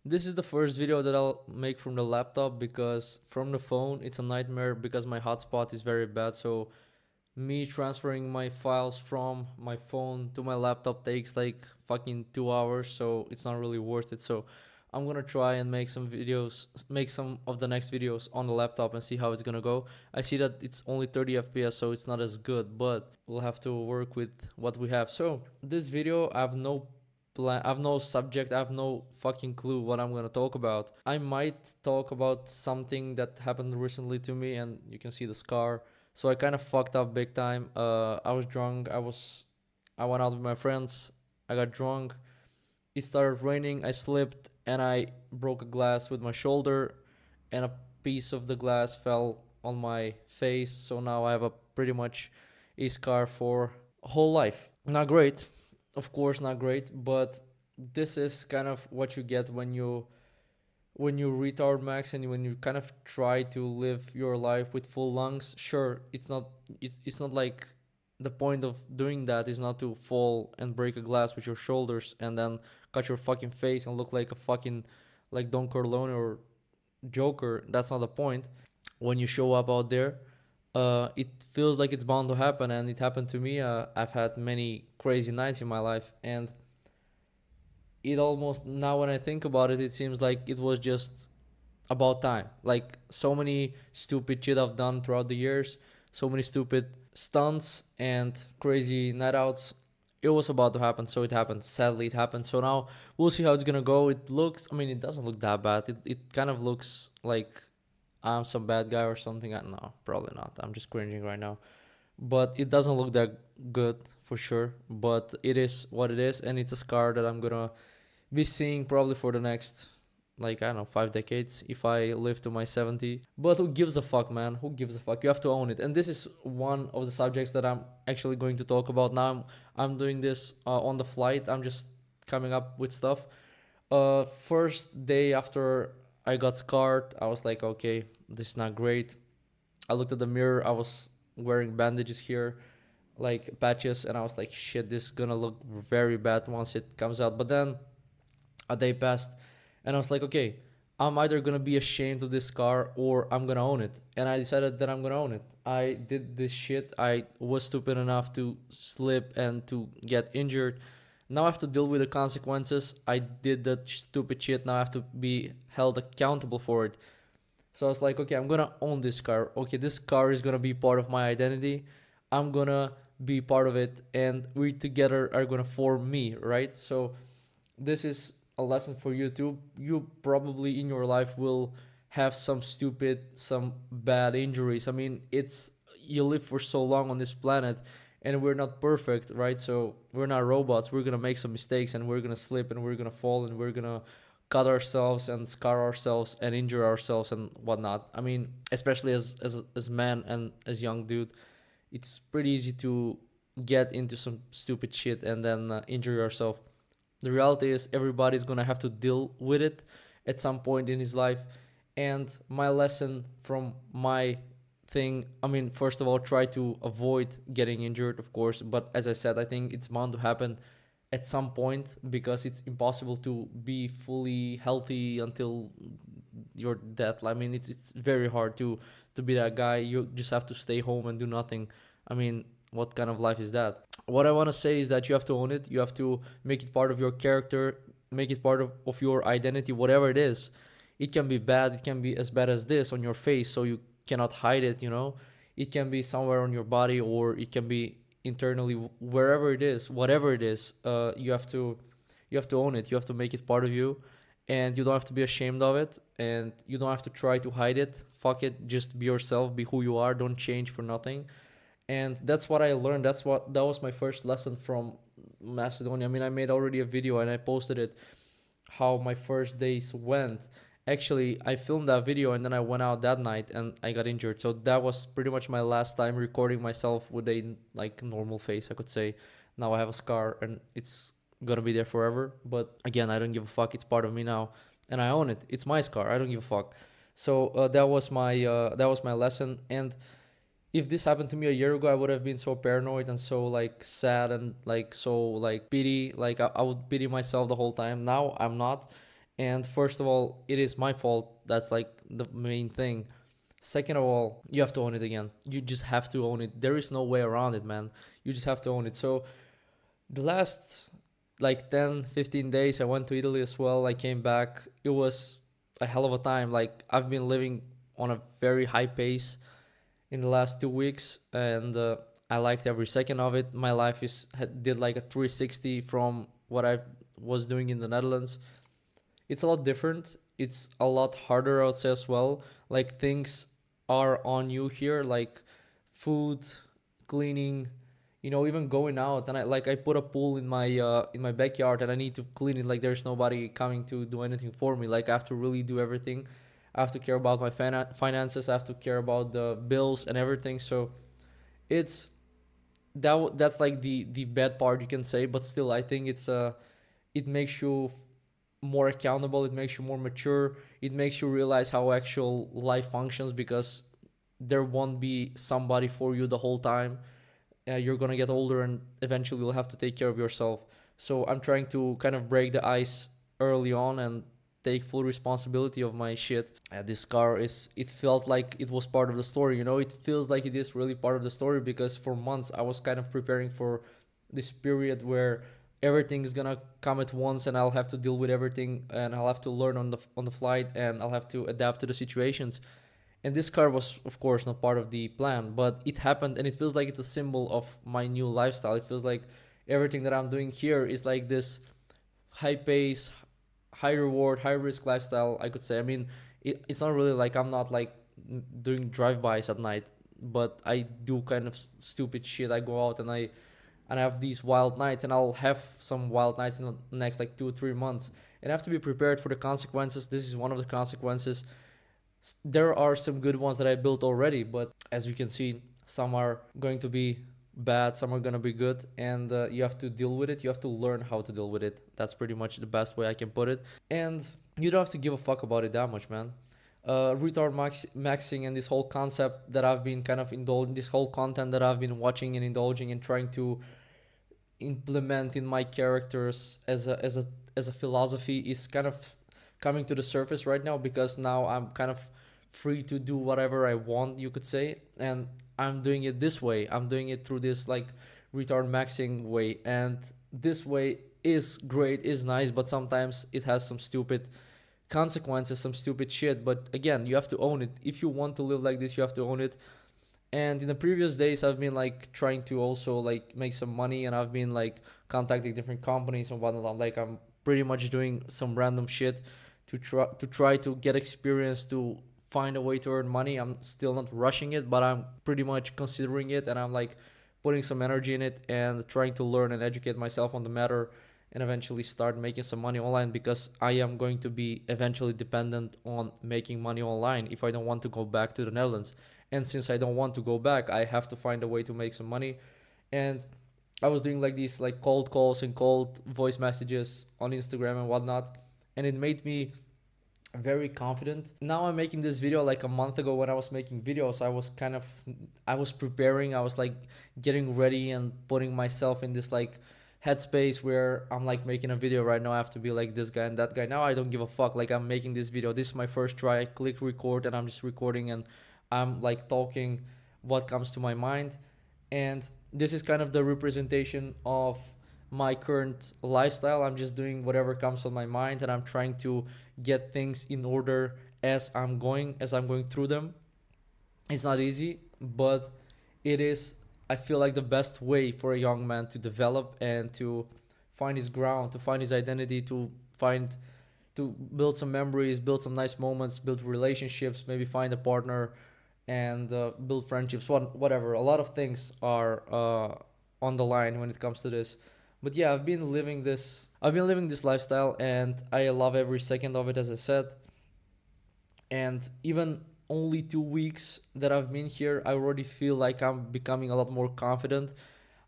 This is the first video that I'll make from the laptop, because from the phone it's a nightmare because my hotspot is very bad. So me transferring my files from my phone to my laptop takes like fucking 2 hours, so it's not really worth it. So I'm gonna try and make some videos, make some of the next videos on the laptop and see how it's gonna go. I see that it's only 30 FPS, so it's not as good, but we'll have to work with what we have. So this video, I have no plan, I have no subject, I have no fucking clue what I'm gonna talk about. I might talk about something that happened recently to me, and you can see the scar. So I kind of fucked up big time. I was drunk. I went out with my friends. I got drunk. It started raining. I slipped and I broke a glass with my shoulder, and a piece of the glass fell on my face. So now I have a pretty much a scar for a whole life. Not great, of course, not great. But this is kind of what you get when you retard max and when you kind of try to live your life with full lungs. Sure, it's not like the point of doing that is not to fall and break a glass with your shoulders and then cut your fucking face and look like a fucking like Don Corleone or Joker. That's not the point. When you show up out there, it feels like it's bound to happen, and it happened to me. I've had many crazy nights in my life, and it almost, now when I think about it, it seems like it was just about time. Like, so many stupid shit I've done throughout the years, so many stupid stunts and crazy night outs. It was about to happen, so it happened. Sadly, it happened. So now we'll see how it's gonna go. It looks, I mean, it doesn't look that bad. It kind of looks like I'm some bad guy or something. No, probably not. I'm just cringing right now. But it doesn't look that good for sure. But it is what it is, and it's a scar that I'm gonna be seeing probably for the next, like, I don't know, 5 decades if I live to my 70. But who gives a fuck, man? Who gives a fuck? You have to own it. And this is one of the subjects that I'm actually going to talk about now. I'm doing this on the flight. I'm just coming up with stuff. First day after I got scarred, I was like, okay, this is not great. I looked at the mirror. I was wearing bandages here, like patches, and I was like, shit, this is gonna look very bad once it comes out. But then a day passed, and I was like, okay, I'm either gonna be ashamed of this scar or I'm gonna own it. And I decided that I'm gonna own it. I did this shit. I was stupid enough to slip and to get injured. Now I have to deal with the consequences. I did that stupid shit. Now I have to be held accountable for it. So I was like, okay, I'm gonna own this car. Okay, this car is gonna be part of my identity. I'm gonna be part of it, and we together are gonna form me, right? So this is a lesson for you too. You probably in your life will have some stupid, some bad injuries. I mean, it's, you live for so long on this planet, and we're not perfect, right? So we're not robots. We're gonna make some mistakes, and we're gonna slip, and we're gonna fall, and we're gonna cut ourselves and scar ourselves and injure ourselves and whatnot. I mean, especially as man and as young dude, it's pretty easy to get into some stupid shit and then injure yourself. The reality is everybody's gonna have to deal with it at some point in his life. And my lesson from my thing, I mean, first of all, try to avoid getting injured, of course. But as I said, I think it's bound to happen at some point, because it's impossible to be fully healthy until your death. I mean, it's very hard to be that guy. You just have to stay home and do nothing. I mean, what kind of life is that? What I want to say is that you have to own it. You have to make it part of your character, make it part of your identity, whatever it is. It can be bad. It can be as bad as this on your face, so you cannot hide it, you know? It can be somewhere on your body, or it can be internally, wherever it is, whatever it is. You have to own it. You have to make it part of you, and you don't have to be ashamed of it, and you don't have to try to hide it. Fuck it, just be yourself, be who you are. Don't change for nothing. And that's what I learned. That was my first lesson from Macedonia. I mean, I made already a video and I posted it, how my first days went. Actually, I filmed that video and then I went out that night and I got injured. So that was pretty much my last time recording myself with a like normal face, I could say. Now I have a scar and it's gonna be there forever. But again, I don't give a fuck. It's part of me now, and I own it. It's my scar. I don't give a fuck. So that was my lesson. And if this happened to me a year ago, I would have been so paranoid and so like sad and like so like pity. Like I would pity myself the whole time. Now I'm not, And first of all, it is my fault. That's like the main thing. Second of all, you have to own it again. You just have to own it. There is no way around it, man. You just have to own it. So the last like 10, 15 days, I went to Italy as well. I came back. It was a hell of a time. Like, I've been living on a very high pace in the last 2 weeks, and I liked every second of it. My life did like a 360 from what I was doing in the Netherlands. It's a lot different. It's a lot harder, I would say as well. Like, things are on you here, like food, cleaning, even going out. And I put a pool in my backyard, and I need to clean it. Like, there's nobody coming to do anything for me. Like, I have to really do everything. I have to care about my finances. I have to care about the bills and everything. So it's that's like the bad part, you can say. But still, I think it makes you more accountable. It makes you more mature. It makes you realize how actual life functions, because there won't be somebody for you the whole time. You're gonna get older, and eventually you'll have to take care of yourself. So I'm trying to kind of break the ice early on and take full responsibility of my shit. This car it felt like it was part of the story. It feels like it is really part of the story, because for months I was kind of preparing for this period where everything is gonna come at once, and I'll have to deal with everything, and I'll have to learn on the flight, and I'll have to adapt to the situations. And this car was, of course, not part of the plan, but it happened, and it feels like it's a symbol of my new lifestyle. It feels like everything that I'm doing here is like this high pace, high reward, high risk lifestyle, I could say. I mean, it's not really like I'm not like doing drive-bys at night, but I do kind of stupid shit. I go out, and I have these wild nights, and I'll have some wild nights in the next like 2 or 3 months, and I have to be prepared for the consequences. This is one of the consequences. There are some good ones that I built already, but as you can see, some are going to be bad, some are going to be good, and you have to deal with it. You have to learn how to deal with it. That's pretty much the best way I can put it. And you don't have to give a fuck about it that much, man. Maxing and this whole concept that I've been kind of indulging, this whole content that I've been watching and indulging and trying to implement in my characters as a philosophy is kind of coming to the surface right now, because now I'm kind of free to do whatever I want, you could say. And I'm doing it this way. I'm doing it through this like retard maxing way, and this way is great, is nice, but sometimes it has some stupid consequences, some stupid shit. But again, you have to own it. If you want to live like this, you have to own it. And in the previous days, I've been like trying to also like make some money, and I've been like contacting different companies and whatnot. Like, I'm pretty much doing some random shit to try to get experience, to find a way to earn money. I'm still not rushing it, but I'm pretty much considering it, and I'm like putting some energy in it and trying to learn and educate myself on the matter, and eventually start making some money online, because I am going to be eventually dependent on making money online if I don't want to go back to the Netherlands. And since I don't want to go back, I have to find a way to make some money. And I was doing like these like cold calls and cold voice messages on Instagram and whatnot, and it made me very confident. Now I'm making this video. Like a month ago when I was making videos, I was preparing, I was like getting ready and putting myself in this like headspace where I'm like making a video right now. I have to be like this guy and that guy. Now I don't give a fuck. Like, I'm making this video. This is my first try. I click record, and I'm just recording, and I'm like talking what comes to my mind. And this is kind of the representation of my current lifestyle. I'm just doing whatever comes on my mind, and I'm trying to get things in order as I'm going through them. It's not easy, but it is, I feel like, the best way for a young man to develop and to find his ground, to find his identity, to build some memories, build some nice moments, build relationships, maybe find a partner, and build friendships, whatever. A lot of things are on the line when it comes to this. But yeah, I've been living this lifestyle, and I love every second of it, as I said. And even only 2 weeks that I've been here, I already feel like I'm becoming a lot more confident.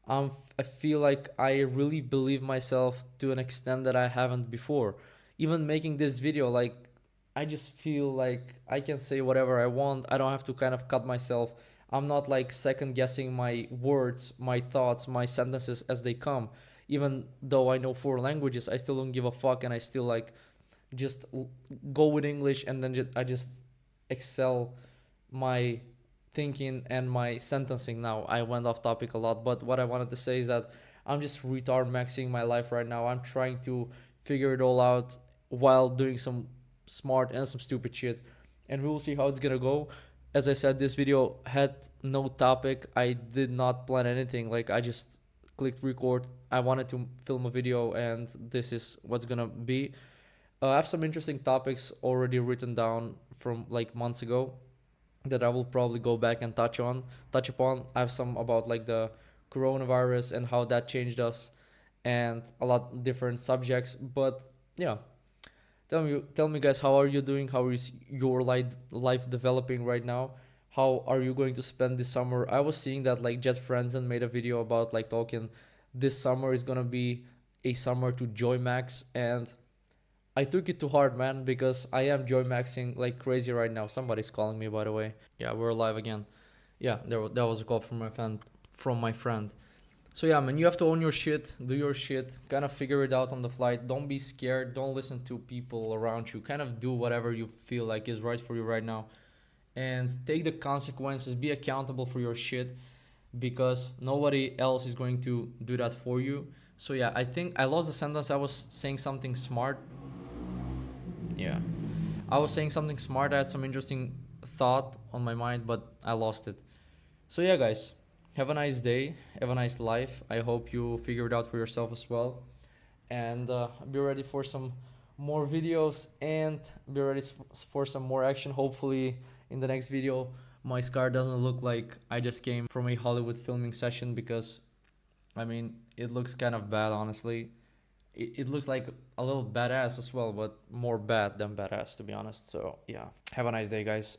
I feel like I really believe myself to an extent that I haven't before. Even making this video, like, I just feel like I can say whatever I want. I don't have to kind of cut myself. I'm not like second guessing my words, my thoughts, my sentences as they come. Even though I know four languages, I still don't give a fuck, and I still like just go with English, and then I just excel my thinking and my sentencing. Now I went off topic a lot, but what I wanted to say is that I'm just retard maxing my life right now. I'm trying to figure it all out while doing some smart and some stupid shit, and we will see how it's gonna go. As I said, this video had no topic. I did not plan anything. Like, I just clicked record. I wanted to film a video, and this is what's gonna be. I have some interesting topics already written down from like months ago that I will probably go back and touch upon. I have some about like the coronavirus and how that changed us, and a lot different subjects. But yeah, tell me, guys, how are you doing? How is your life developing right now? How are you going to spend this summer? I was seeing that like Jet Frenzen made a video about like talking this summer is gonna be a summer to joy max, and I took it to heart, man, because I am joy maxing like crazy right now. Somebody's calling me, by the way. Yeah, we're live again. Yeah, that was a call from my friend. From my friend. So yeah, man, you have to own your shit, do your shit, kind of figure it out on the flight. Don't be scared. Don't listen to people around you. Kind of do whatever you feel like is right for you right now, and take the consequences. Be accountable for your shit, because nobody else is going to do that for you. So yeah, I think I lost the sentence. I was saying something smart. Yeah. I was saying something smart. I had some interesting thought on my mind, but I lost it. So yeah, guys, have a nice day. Have a nice life. I hope you figure it out for yourself as well, and be ready for some more videos, and be ready for some more action. Hopefully, in the next video, my scar doesn't look like I just came from a Hollywood filming session, because I mean, it looks kind of bad, honestly. It looks like a little badass as well, but more bad than badass, to be honest. So yeah, have a nice day, guys.